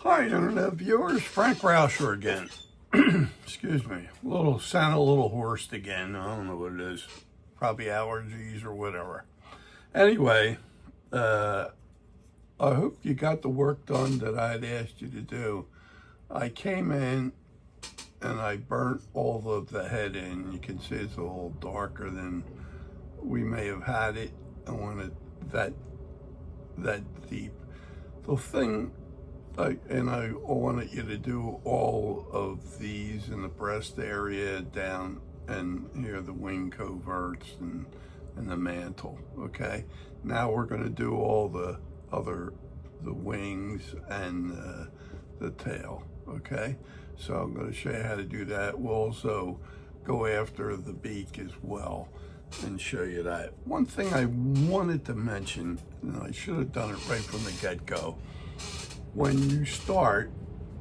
Hi, internet viewers. Frank Rauscher again. Excuse me. Sound a little hoarse again. I don't know what it is. Probably allergies or whatever. Anyway, I hope you got the work done that I had asked you to do. I came in and I burnt all of the head in. You can see it's a little darker than we may have had it. I wanted that deep. The thing, and I wanted you to do all of these in the breast area down and here the wing coverts and the mantle. Okay, now we're going to do all the wings and the tail. Okay, so I'm going to show you how to do that. We'll also go after the beak as well and show you that. One thing I wanted to mention, and I should have done it right from the get-go. When you start,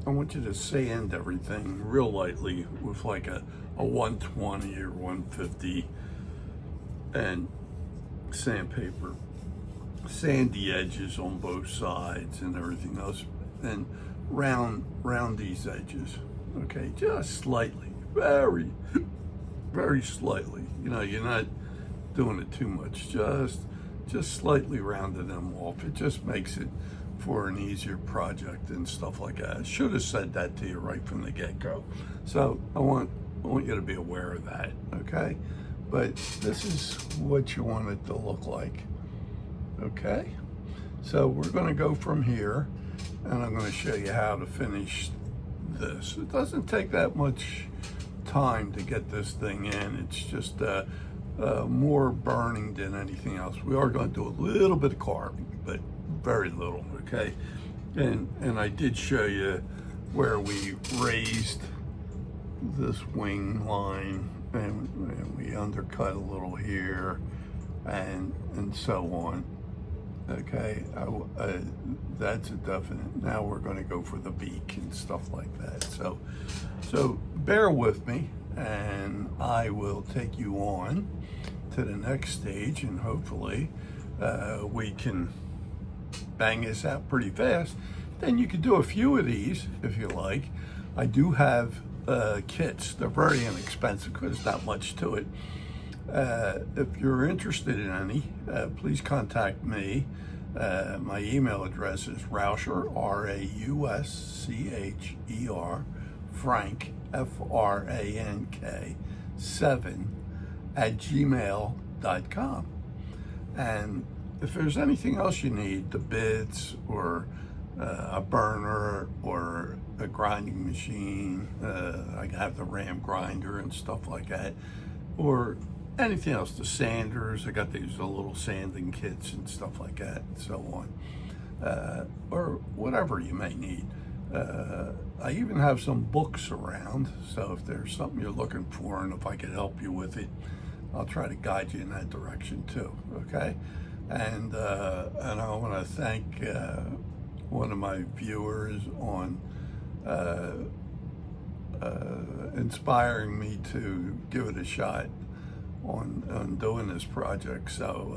I want you to sand everything real lightly with like a 120 or 150 and sandpaper. Sand the edges on both sides and everything else, and round these edges. Okay, just slightly, very slightly. You know, you're not doing it too much. Just slightly rounding them off. It just makes it for an easier project and stuff like that. I should have said that to you right from the get-go. So I want you to be aware of that, okay? But this is what you want it to look like, okay? So we're gonna go from here, and I'm gonna show you how to finish this. It doesn't take that much time to get this thing in. It's just more burning than anything else. We are gonna do a little bit of carving, but very little, okay? And I did show you where we raised this wing line and we undercut a little here and so on, okay? That's a definite. Now we're going to go for the beak and stuff like that. So bear with me, and I will take you on to the next stage, and hopefully we can bang this out pretty fast. Then you could do a few of these if you like. I do have kits. They're very inexpensive because there's not much to it. If you're interested in any, please contact me. My email address is Rauscher, R-A-U-S-C-H-E-R, Frank, F-R-A-N-K, 7 @gmail.com. And if there's anything else you need, the bits or a burner or a grinding machine, I have the ram grinder and stuff like that, or anything else, the sanders, I got these little sanding kits and stuff like that and so on, or whatever you may need. I even have some books around, so if there's something you're looking for and if I can help you with it, I'll try to guide you in that direction too, okay? And I want to thank one of my viewers on inspiring me to give it a shot on doing this project. So,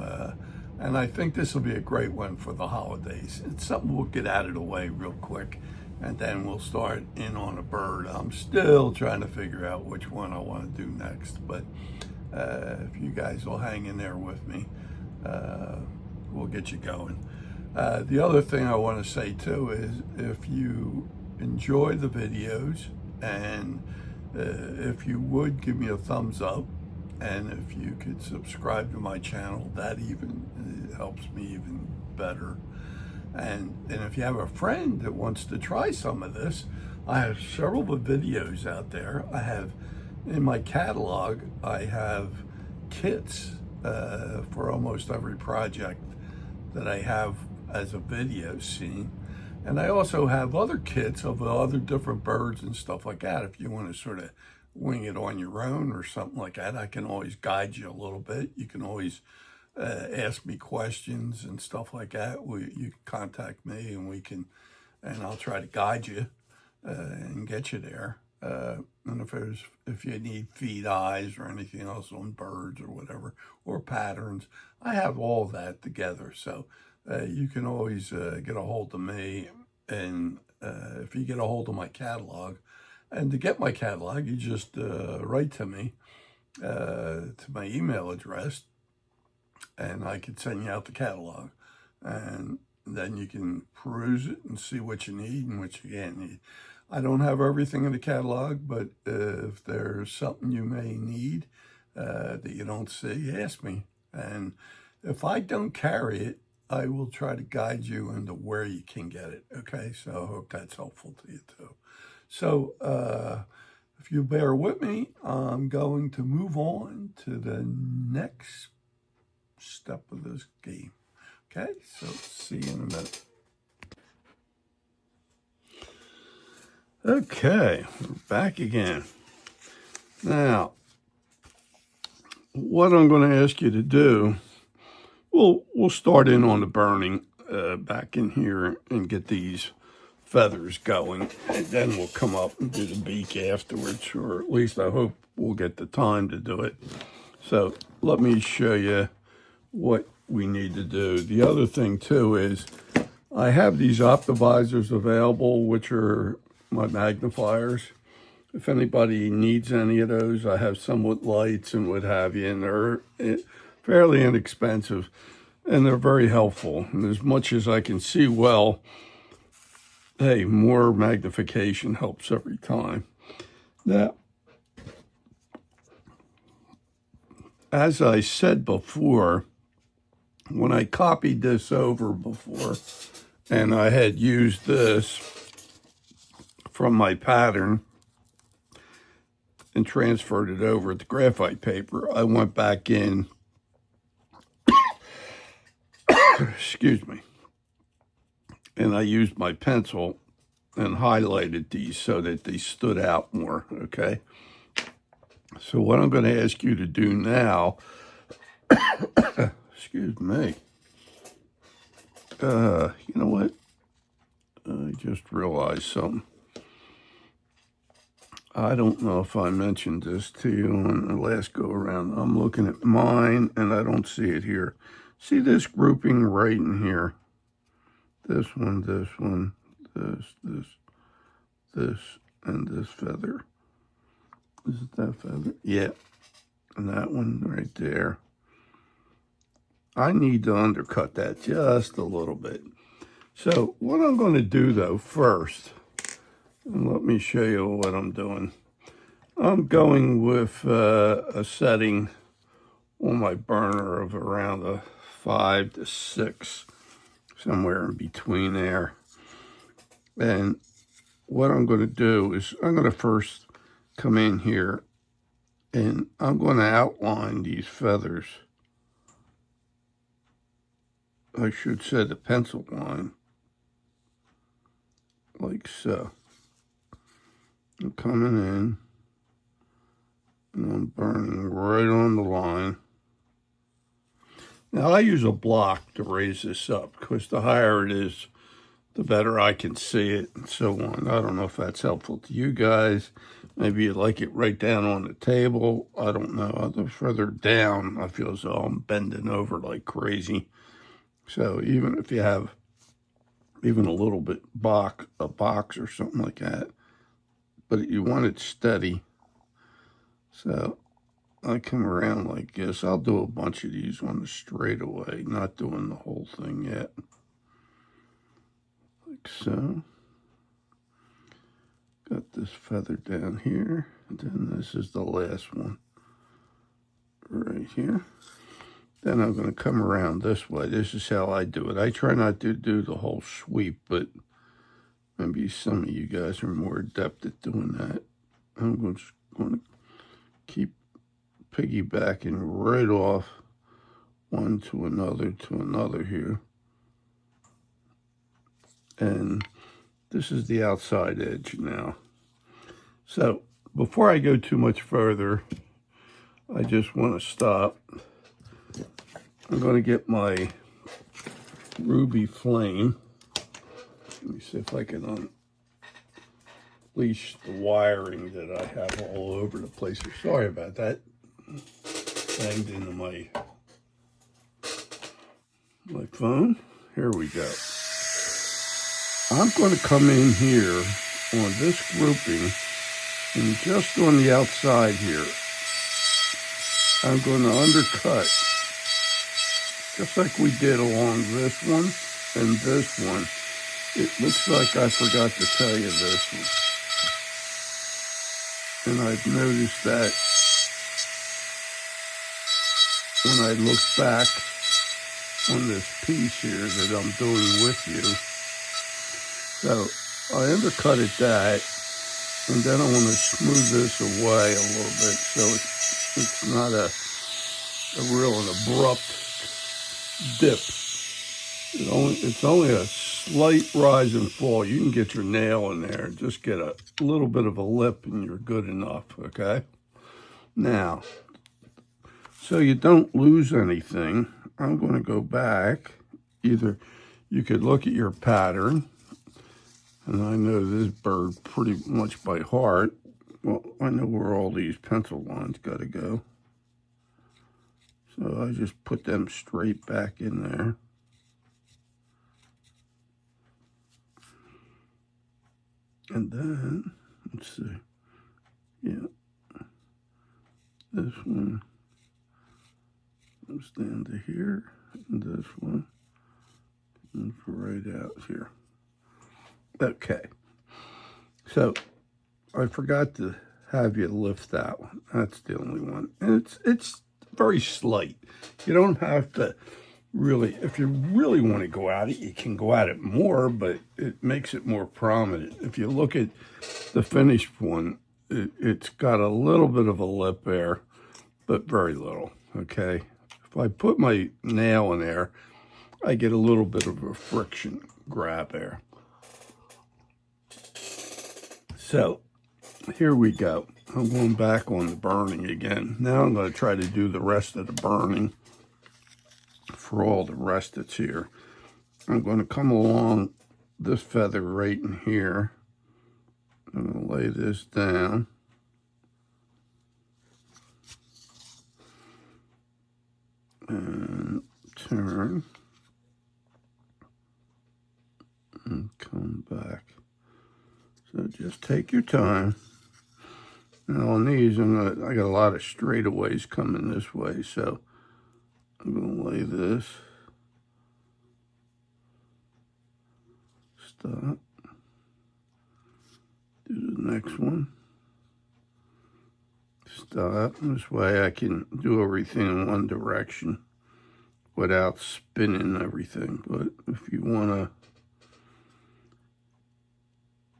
and I think this will be a great one for the holidays. It's something we'll get out of the way real quick, and then we'll start in on a bird. I'm still trying to figure out which one I want to do next, but if you guys will hang in there with me, we'll get you going. The other thing I want to say too is if you enjoy the videos, and if you would give me a thumbs up, and if you could subscribe to my channel, that even helps me even better. And if you have a friend that wants to try some of this, I have several videos out there. I have in my catalog, I have kits for almost every project that I have as a video scene. And I also have other kits of other different birds and stuff like that. If you want to sort of wing it on your own or something like that, I can always guide you a little bit. You can always ask me questions and stuff like that. You can contact me and I'll try to guide you and get you there. And if you need feed eyes or anything else on birds or whatever, or patterns, I have all that together. So you can always get a hold of me and if you get a hold of my catalog. And to get my catalog, you just write to me, to my email address, and I could send you out the catalog. And then you can peruse it and see what you need and what you can't need. I don't have everything in the catalog, but if there's something you may need that you don't see, ask me. And if I don't carry it, I will try to guide you into where you can get it, okay? So I hope that's helpful to you too. So if you bear with me, I'm going to move on to the next step of this game. Okay, so see you in a minute. Okay, we're back again. Now, what I'm going to ask you to do, we'll start in on the burning back in here and get these feathers going, and then we'll come up and do the beak afterwards, or at least I hope we'll get the time to do it. So let me show you what we need to do. The other thing too is I have these optivisors available, which are my magnifiers. If anybody needs any of those, I have some with lights and what have you, and they're fairly inexpensive and they're very helpful. And as much as I can see well, hey, more magnification helps every time. Now, as I said before, when I copied this over before, and I had used this from my pattern and transferred it over to graphite paper, I went back in, excuse me, and I used my pencil and highlighted these so that they stood out more, okay? So what I'm going to ask you to do now, excuse me, you know what? I just realized something. I don't know if I mentioned this to you on the last go around. I'm looking at mine and I don't see it here. See this grouping right in here? This one, this, and this feather. Is it that feather? Yeah. And that one right there. I need to undercut that just a little bit. So what I'm going to do though first, and let me show you what I'm doing. I'm going with a setting on my burner of around a 5 to 6, somewhere in between there. And what I'm going to do is I'm going to first come in here and I'm going to outline these feathers. I should say the pencil line, like so. I'm coming in and I'm burning right on the line. Now I use a block to raise this up because the higher it is, the better I can see it and so on. I don't know if that's helpful to you guys. Maybe you like it right down on the table. I don't know. The further down, I feel as though I'm bending over like crazy. So even if you have even a little bit a box or something like that, but you want it steady. So I come around like this. I'll do a bunch of these on the straightaway, not doing the whole thing yet. Like so. Got this feather down here, and then this is the last one right here. Then I'm going to come around this way. This is how I do it. I try not to do the whole sweep, but maybe some of you guys are more adept at doing that. I'm just going to keep piggybacking right off one to another here. And this is the outside edge now. So before I go too much further, I just want to stop. I'm going to get my ruby flame. Let me see if I can unleash the wiring that I have all over the place. Sorry about that. Banged into my phone. Here we go. I'm going to come in here on this grouping, and just on the outside here, I'm going to undercut, just like we did along this one and this one. It looks like I forgot to tell you this one. And I've noticed that when I look back on this piece here that I'm doing with you. So I undercutted that, and then I want to smooth this away a little bit so it's not a real abrupt dip. It's only a slight rise and fall. You can get your nail in there and just get a little bit of a lip and you're good enough, okay? Now, so you don't lose anything, I'm going to go back. Either you could look at your pattern, and I know this bird pretty much by heart. Well, I know where all these pencil lines got to go. So I just put them straight back in there. And then, let's see, yeah, this one comes down to here, and this one comes right out here. Okay, so I forgot to have you lift that one. That's the only one, and it's very slight. You don't have to really, if you really want to go at it, you can go at it more, but it makes it more prominent. If you look at the finished one, it's got a little bit of a lip there, but very little, okay? If I put my nail in there, I get a little bit of a friction grab there. So here we go. I'm going back on the burning again. Now I'm going to try to do the rest of the burning for all the rest that's here. I'm going to come along this feather right in here. I'm going to lay this down. And turn. And come back. So just take your time. Now on these, I got a lot of straightaways coming this way, so I'm going to lay this. Stop. Do the next one. Stop. This way I can do everything in one direction without spinning everything. But if you want to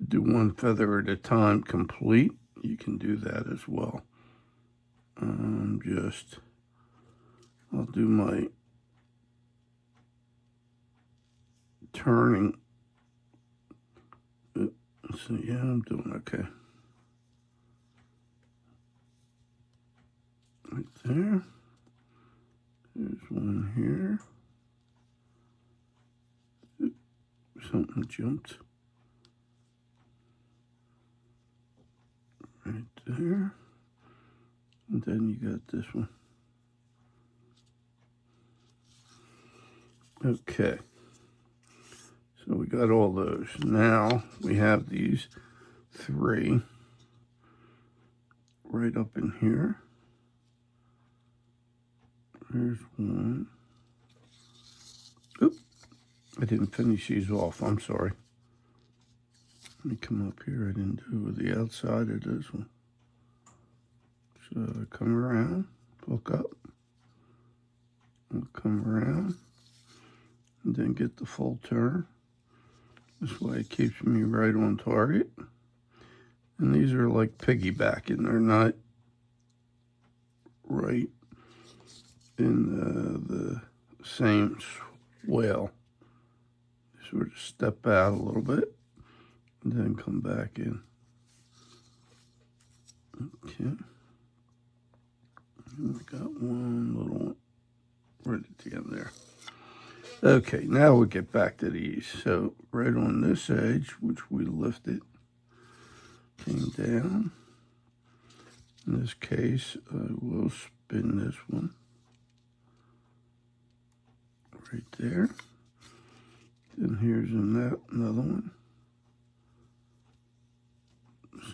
do one feather at a time complete, you can do that as well. I'll do my turning. So yeah, I'm doing okay. Right there. There's one here. Something jumped. Right there. And then you got this one. Okay. So we got all those. Now we have these three right up in here. There's one. Oop, I didn't finish these off. I'm sorry. Let me come up here. I didn't do the outside of this one. So I come around, look up, I'll come around, and then get the full turn. This way it keeps me right on target. And these are like piggybacking. They're not right in the same swale. Sort of step out a little bit and then come back in. Okay. And we got one little one right at the end there. Okay, now we'll get back to these. So right on this edge, which we lifted, came down. In this case, I will spin this one right there. Then here's another one.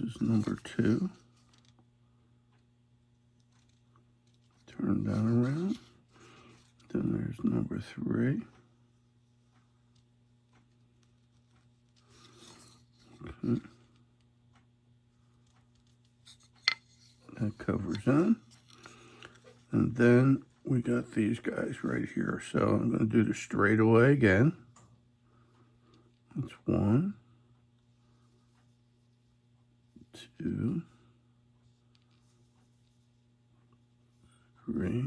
is number 2. Turn that around. Then there's number 3. Okay. That covers that. And then we got these guys right here. So I'm going to do the straightaway again. That's 1, 2, 3,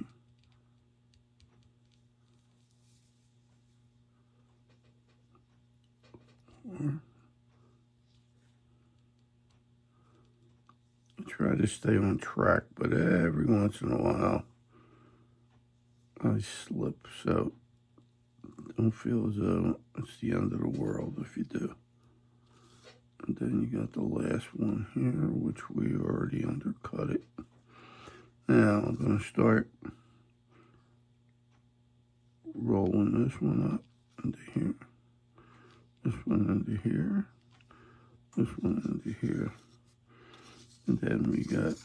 4. I try to stay on track, but every once in a while I slip, so don't feel as though it's the end of the world if you do. And then you got the last one here, which we already undercut it. Now I'm going to start rolling this one up into here, this one into here, this one into here. And then we got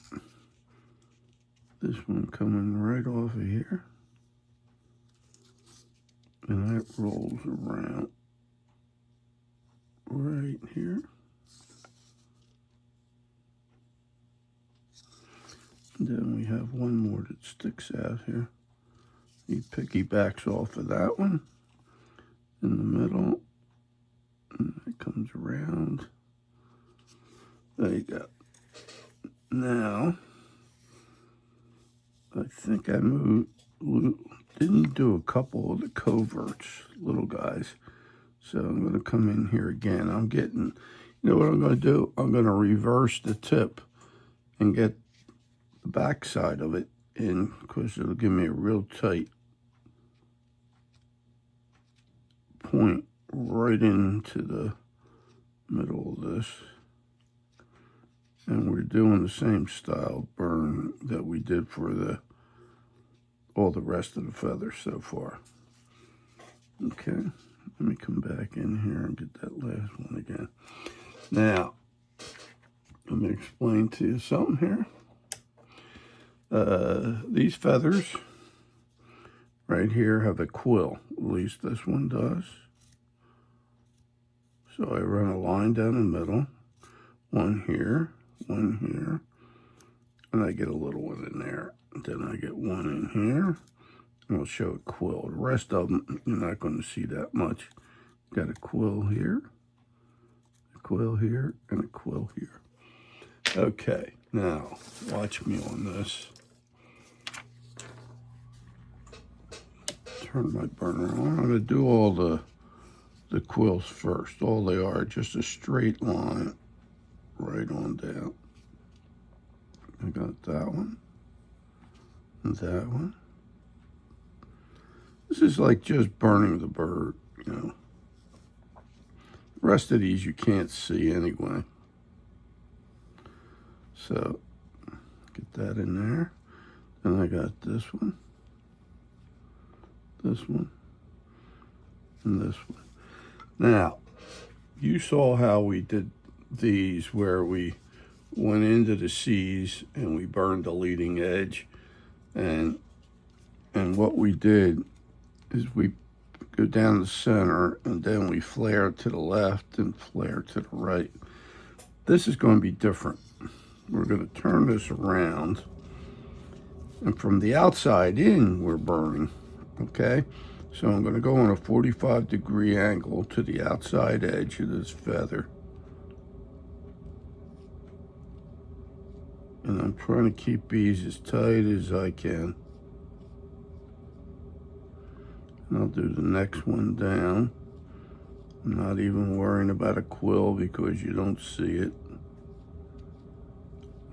this one coming right off of here. And that rolls around right here. And then we have one more that sticks out here. He piggybacks off of that one in the middle. And it comes around. There you go. Now, I think I didn't do a couple of the coverts, little guys. So I'm going to come in here again. You know what I'm going to do? I'm going to reverse the tip and get the back side of it in, because it'll give me a real tight point right into the middle of this. And we're doing the same style burn that we did for all the rest of the feathers so far. Okay, let me come back in here and get that last one again. Now, let me explain to you something here. These feathers right here have a quill, at least this one does. So I run a line down the middle, one here, and I get a little one in there. Then I get one in here, and I'll show a quill. The rest of them, you're not going to see that much. Got a quill here, a quill here, and a quill here. Okay, now watch me on this. Turn my burner on. I'm going to do all the quills first. All they are, just a straight line right on down. I got that one and that one. This is like just burning the bird, you know. The rest of these you can't see anyway. So get that in there. Then I got this one, and this one. Now, you saw how we did these, where we went into the C's and we burned the leading edge, and what we did is we go down the center and then we flare to the left and flare to the right. This is going to be different. We're going to turn this around, and from the outside in we're burning, okay? So I'm going to go on a 45-degree angle to the outside edge of this feather. And I'm trying to keep these as tight as I can. And I'll do the next one down. I'm not even worrying about a quill because you don't see it.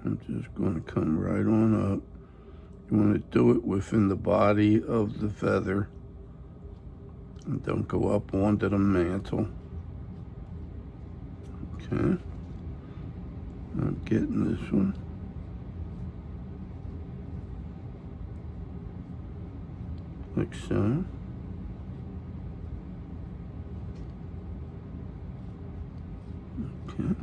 I'm just going to come right on up. You want to do it within the body of the feather. And don't go up onto the mantle. Okay. I'm getting this one. Like so. Okay.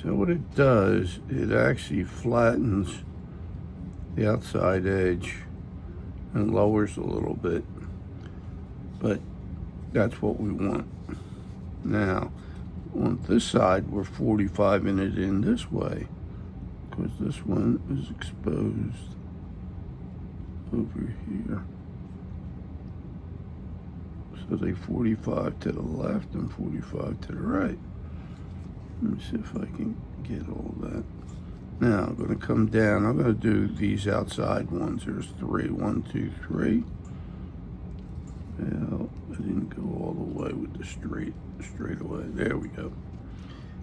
So what it does, it actually flattens the outside edge and lowers a little bit, but that's what we want. Now, on this side, we're 45ing it in this way, because this one is exposed over here. So they 45 to the left and 45 to the right. Let me see if I can get all that. Now I'm going to come down. I'm going to do these outside ones. There's 3. 1, 2, 3. Well, I didn't go all the way with the straight away. There we go.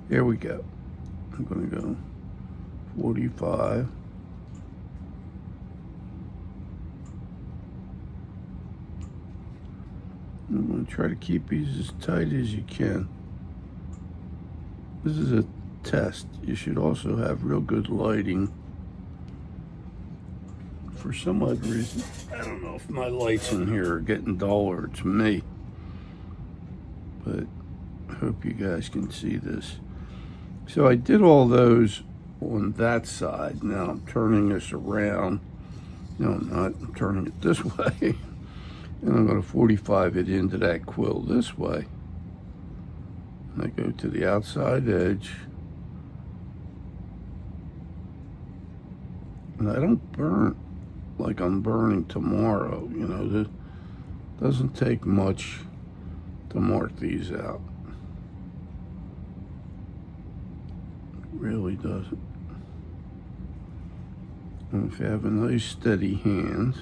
There we go. I'm going to go 45. I'm going to try to keep these as tight as you can. This is a test. You should also have real good lighting. For some odd reason, I don't know if my lights in here are getting duller. It's me. But I hope you guys can see this. So I did all those on that side. Now I'm turning this around. No, I'm not. I'm turning it this way. And I'm going to 45 it into that quill this way. And I go to the outside edge. And I don't burn like I'm burning tomorrow. You know, this doesn't take much to mark these out. It really doesn't. And if you have a nice steady hand,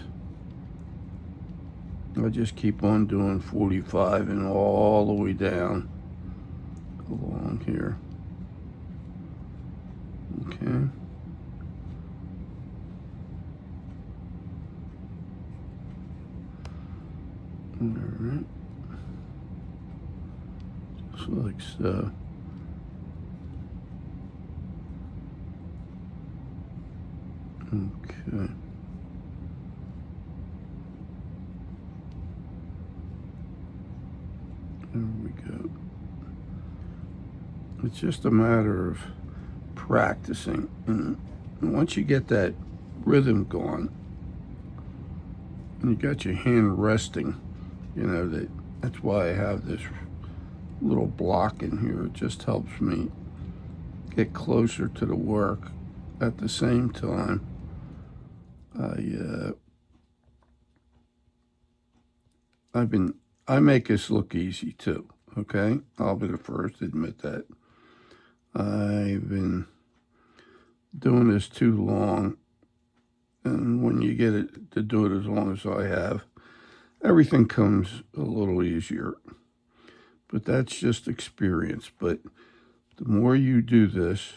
I just keep on doing 45 and all the way down along here. Okay. All right. Just like so. Okay. There we go. It's just a matter of practicing. And once you get that rhythm going, and you got your hand resting, you know, that's why I have this little block in here. It just helps me get closer to the work. At the same time, I make this look easy too, okay? I'll be the first to admit that. I've been doing this too long, and when you get it to do it as long as I have, everything comes a little easier. But that's just experience. But the more you do this,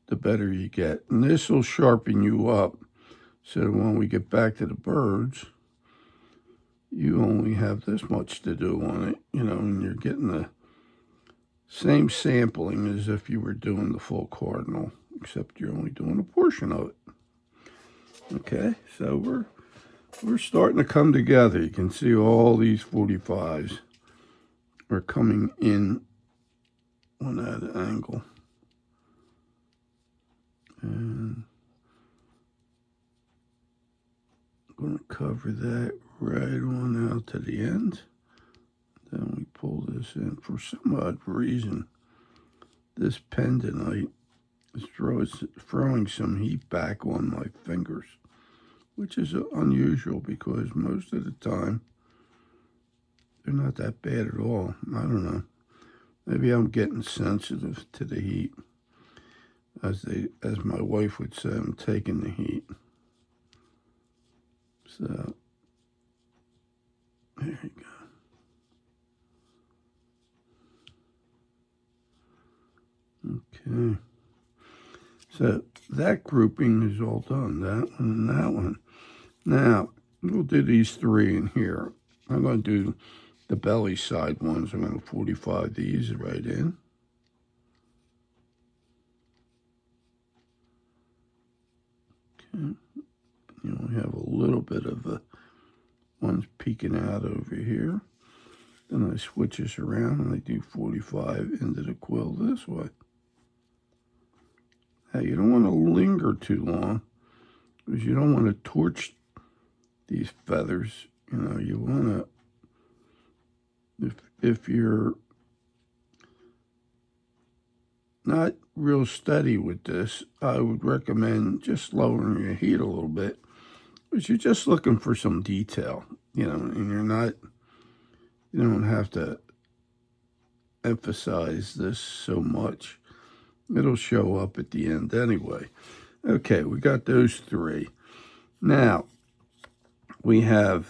the better you get. And this will sharpen you up, so that when we get back to the birds, you only have this much to do on it, you know, and you're getting the same sampling as if you were doing the full cardinal, except you're only doing a portion of it. Okay, so we're starting to come together. You can see all these 45s are coming in on that angle. And I'm going to cover that right on out to the end. Then we pull this in. For some odd reason, this pendant is throwing some heat back on my fingers, which is unusual because most of the time they're not that bad at all. I don't know. Maybe I'm getting sensitive to the heat. As my wife would say, I'm taking the heat. So there you go. Okay. So that grouping is all done. That one and that one. Now we'll do these 3 in here. I'm going to do the belly side ones. I'm going to 45 these right in. Okay. You only have a little bit of the ones peeking out over here. Then I switch this around and I do 45 into the quill this way. Now, you don't want to linger too long because you don't want to torch these feathers. You know, you want to, if you're not real steady with this, I would recommend just lowering your heat a little bit, because you're just looking for some detail, you know, and you don't have to emphasize this so much. It'll show up at the end anyway. Okay, we got those three. Now, we have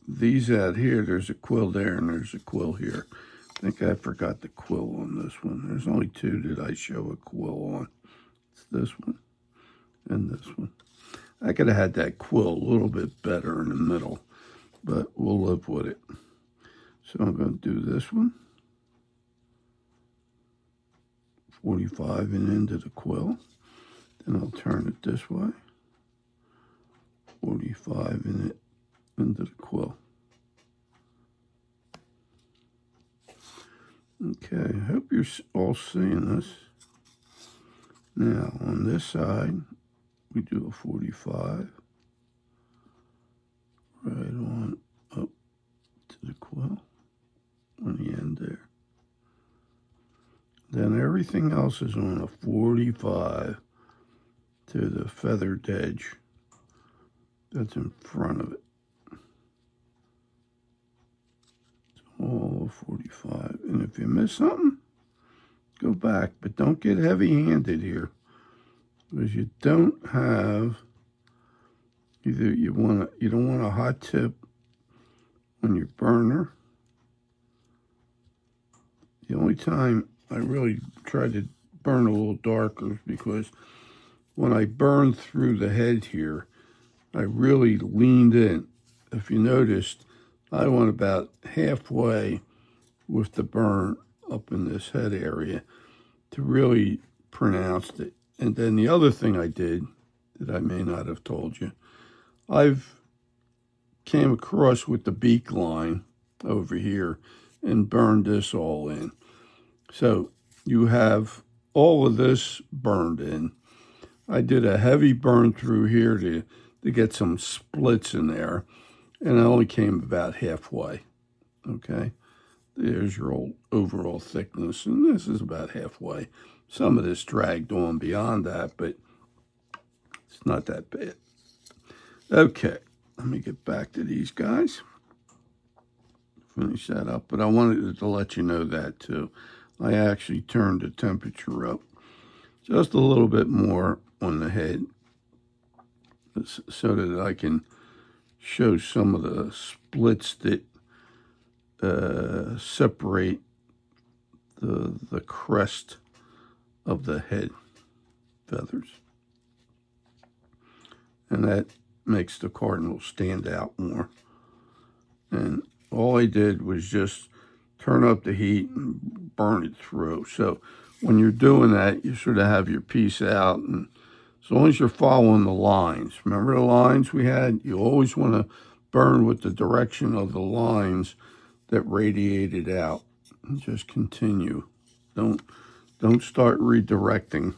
these out here. There's a quill there and there's a quill here. I think I forgot the quill on this one. There's only two that I show a quill on. It's this one and this one. I could have had that quill a little bit better in the middle, but we'll live with it. So I'm going to do this one. 45 and into the quill. Then I'll turn it this way. 45 in it into the quill. Okay, I hope you're all seeing this. Now, on this side, we do a 45. Right on up to the quill on the end there. Then everything else is on a 45 to the feathered edge that's in front of it. It's all 45. And if you miss something, go back. But don't get heavy-handed here, because you don't have, either you don't want a hot tip on your burner. The only time I really try to burn a little darker is because when I burn through the head here, I really leaned in. If you noticed, I went about halfway with the burn up in this head area to really pronounce it. And then the other thing I did that I may not have told you, I've came across with the beak line over here and burned this all in. So you have all of this burned in. I did a heavy burn through here to get some splits in there, and I only came about halfway. Okay, there's your overall thickness, and this is about halfway. Some of this dragged on beyond that, but it's not that bad. Okay, let me get back to these guys. Finish that up, but I wanted to let you know that too. I actually turned the temperature up just a little bit more on the head so that I can show some of the splits that separate the crest of the head feathers. And that makes the cardinal stand out more. And all I did was just turn up the heat and burn it through. So when you're doing that, you sort of have your piece out, and as long as you're following the lines, remember the lines we had? You always want to burn with the direction of the lines that radiated out. And just continue. Don't start redirecting.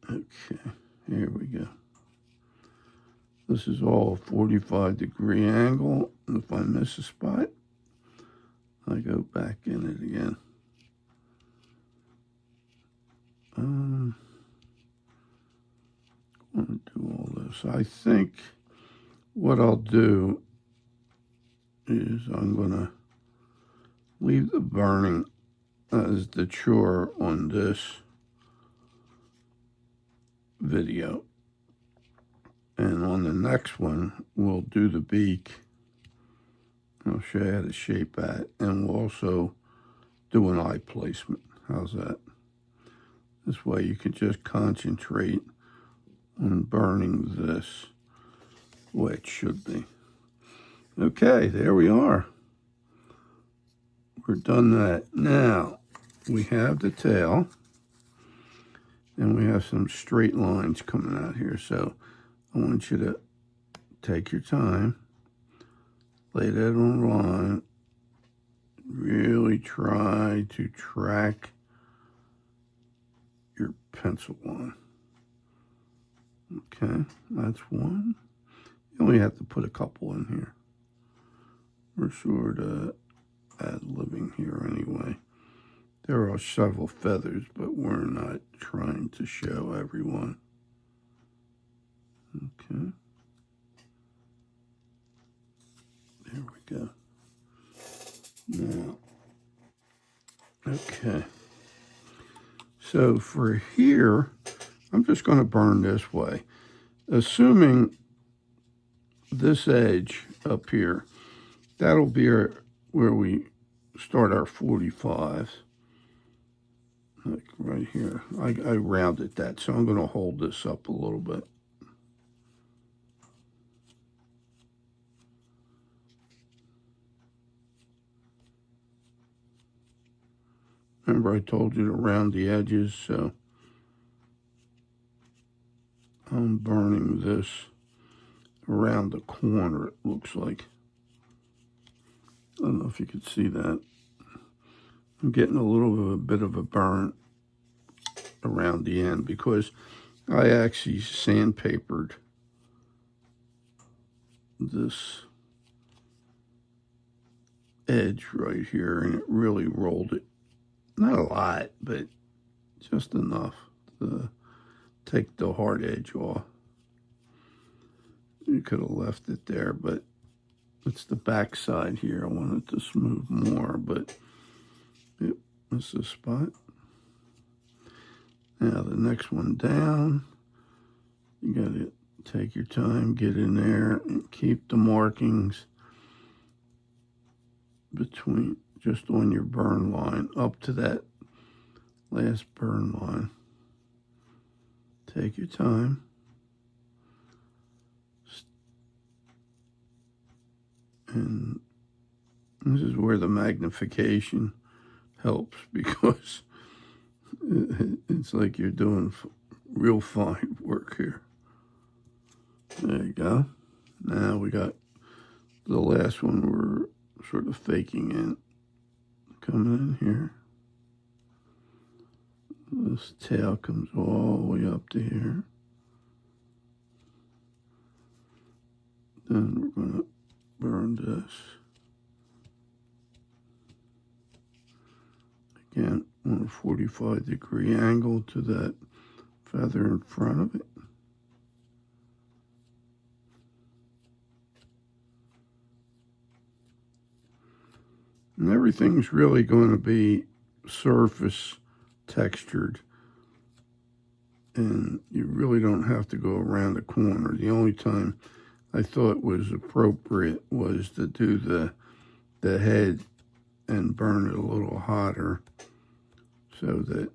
Okay, here we go. This is all a 45-degree angle, and if I miss a spot, I go back in it again. I want to do all this. I think what I'll do is I'm going to leave the burning as the chore on this video. And on the next one, we'll do the beak. I'll show you how to shape that. And we'll also do an eye placement. How's that? This way you can just concentrate on burning this the way it should be. Okay, there we are. We're done that. Now, we have the tail. And we have some straight lines coming out here. So I want you to take your time, lay that on a line, really try to track your pencil on. Okay, that's one. You only have to put a couple in here. We're sort of ad-libbing here anyway. There are several feathers, but we're not trying to show everyone. Okay. There we go. Now, okay. So for here, I'm just going to burn this way. Assuming this edge up here, that'll be where we start our 45s. Like right here. I rounded that, so I'm going to hold this up a little bit. Remember I told you to round the edges, so I'm burning this around the corner, it looks like. I don't know if you could see that. I'm getting a bit of a burn around the end because I actually sandpapered this edge right here, and it really rolled it. Not a lot, but just enough to take the hard edge off. You could have left it there, but it's the back side here. I wanted to smooth more, but yep, that's the spot. Now the next one down, you got to take your time, get in there, and keep the markings between, just on your burn line, up to that last burn line. Take your time. And this is where the magnification helps, because it's like you're doing real fine work here. There you go. Now we got the last one we're sort of faking in. Coming in here. This tail comes all the way up to here. Then we're going to burn this. Again, on a 45-degree angle to that feather in front of it. And everything's really going to be surface textured. And you really don't have to go around the corner. The only time I thought was appropriate was to do the head and burn it a little hotter so that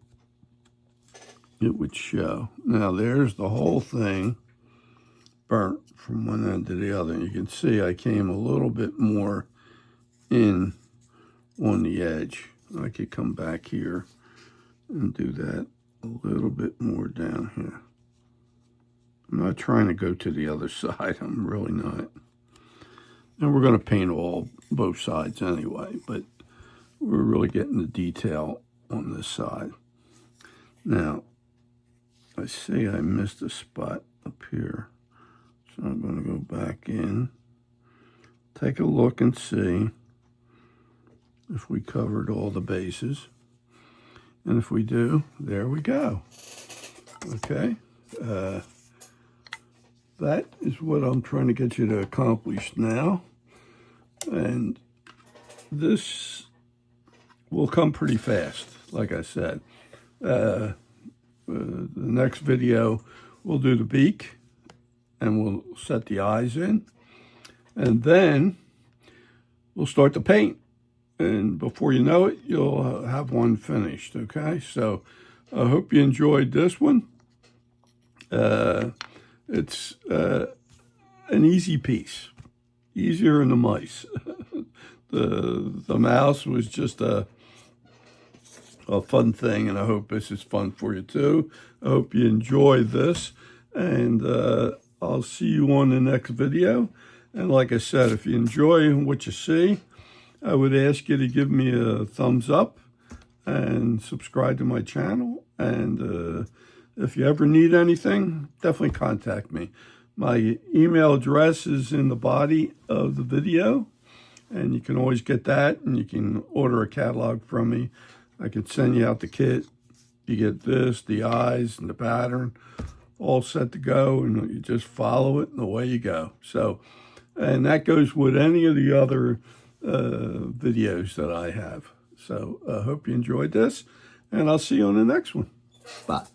it would show. Now there's the whole thing burnt from one end to the other. You can see I came a little bit more in on the edge. I could come back here and do that a little bit more down here. I'm not trying to go to the other side. I'm really not. And we're going to paint both sides anyway, but we're really getting the detail on this side. Now, I see I missed a spot up here, so I'm going to go back in, take a look and see if we covered all the bases. And if we do, there we go. Okay. That is what I'm trying to get you to accomplish now. And this will come pretty fast, like I said. The next video, we'll do the beak, and we'll set the eyes in. And then we'll start the paint. And before you know it, you'll have one finished, okay? So I hope you enjoyed this one. It's an easy piece, easier than the mice. The mouse was just a fun thing, and I hope this is fun for you too. I hope you enjoy this, and I'll see you on the next video. And like I said, if you enjoy what you see, I would ask you to give me a thumbs up and subscribe to my channel. And if you ever need anything, definitely contact me. My email address is in the body of the video, and you can always get that, and you can order a catalog from me. I could send you out the kit. You get this, the eyes, and the pattern, all set to go, and you just follow it, and away you go. So, and that goes with any of the other videos that I have. So I hope you enjoyed this, and I'll see you on the next one. Bye.